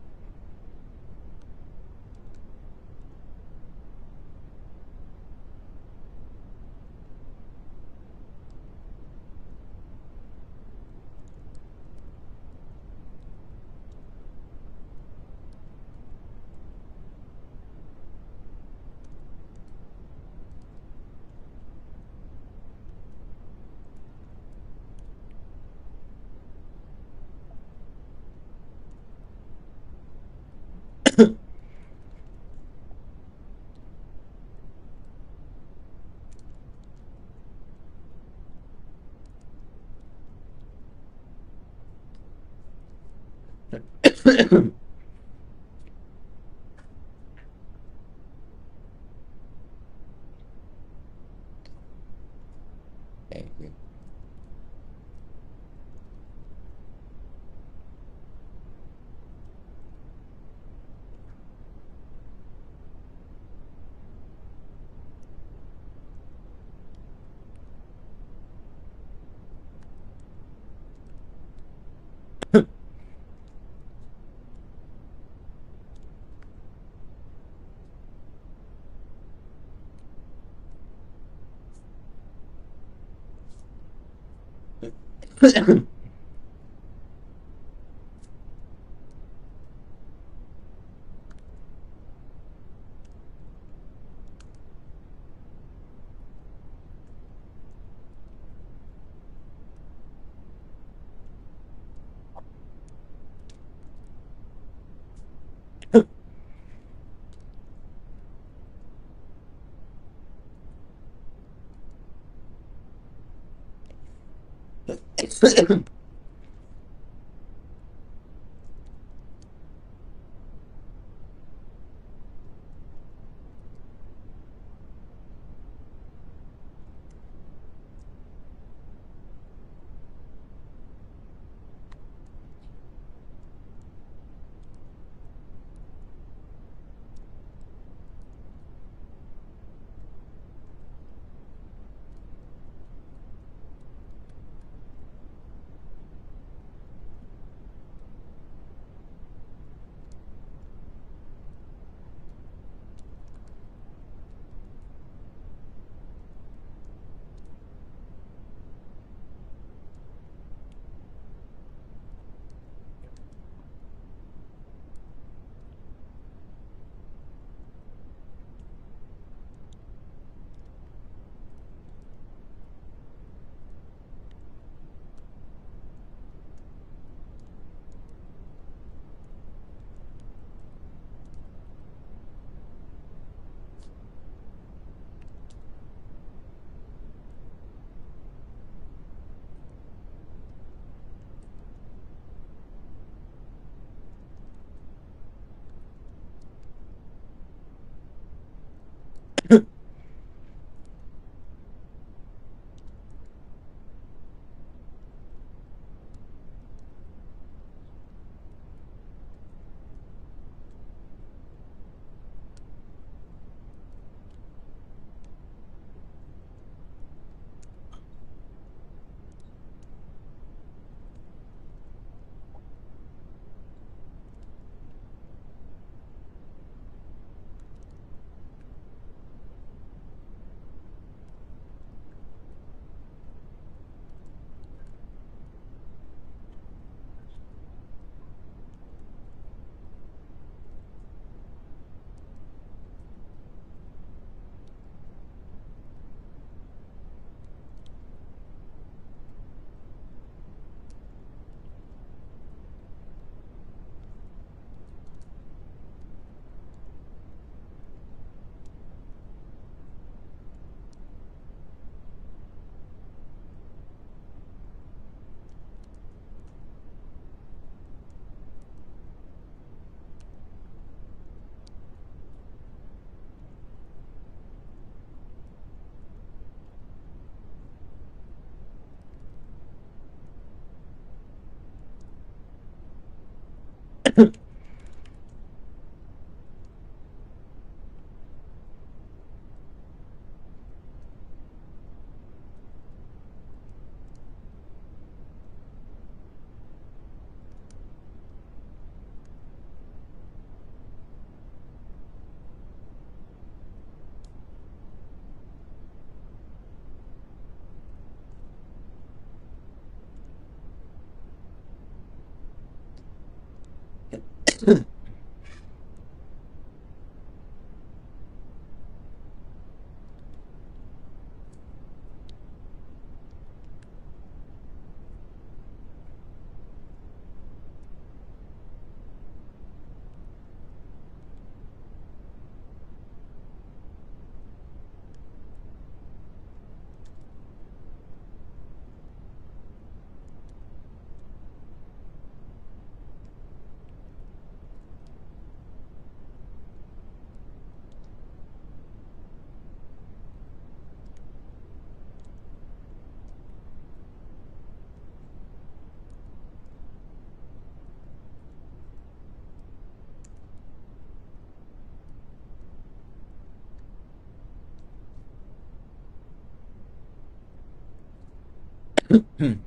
I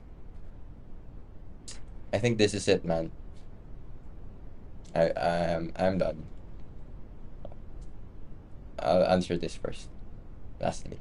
think this is it, man. I'm done. I'll answer this first. Lastly.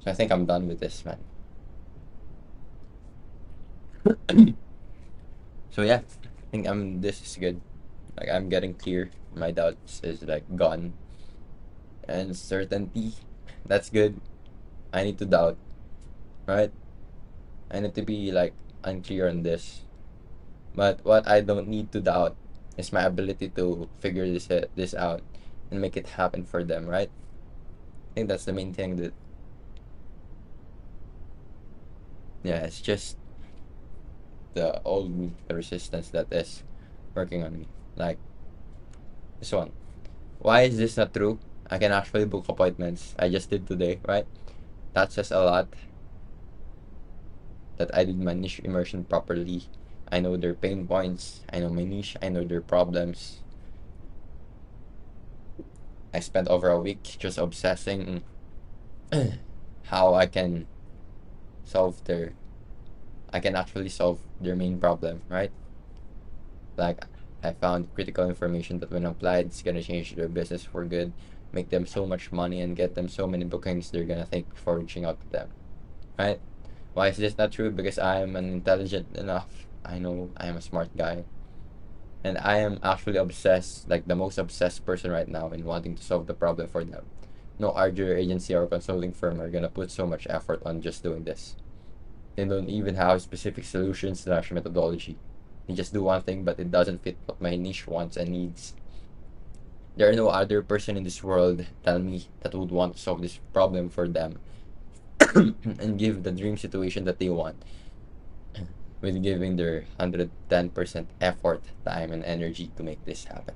So I think I'm done with this, man. So yeah, I think this is good. Like I'm getting clear. My doubts is like gone. And certainty, that's good. I need to doubt, right? I need to be like unclear on this. But what I don't need to doubt is my ability to figure this out and make it happen for them, right? I think that's the main thing that yeah, it's just the old me, the resistance that is working on me. Like this one. Why is this not true? I can actually book appointments. I just did today, right? That says a lot that I did my niche immersion properly. I know their pain points. I know my niche. I know their problems. I spent over a week just obsessing how solve their I can actually solve their main problem, right? Like I found critical information that when applied, it's gonna change their business for good, make them so much money, and get them so many bookings they're gonna think before reaching out to them, right? Why is this not true? Because I am an intelligent enough. I know I am a smart guy, and I am actually obsessed, like the most obsessed person right now in wanting to solve the problem for them. No RJ agency or consulting firm are gonna put so much effort on just doing this. They don't even have specific solutions slash methodology. They just do one thing, but it doesn't fit what my niche wants and needs. There are no other person in this world, tell me, that would want to solve this problem for them and give the dream situation that they want with giving their 110% effort, time, and energy to make this happen.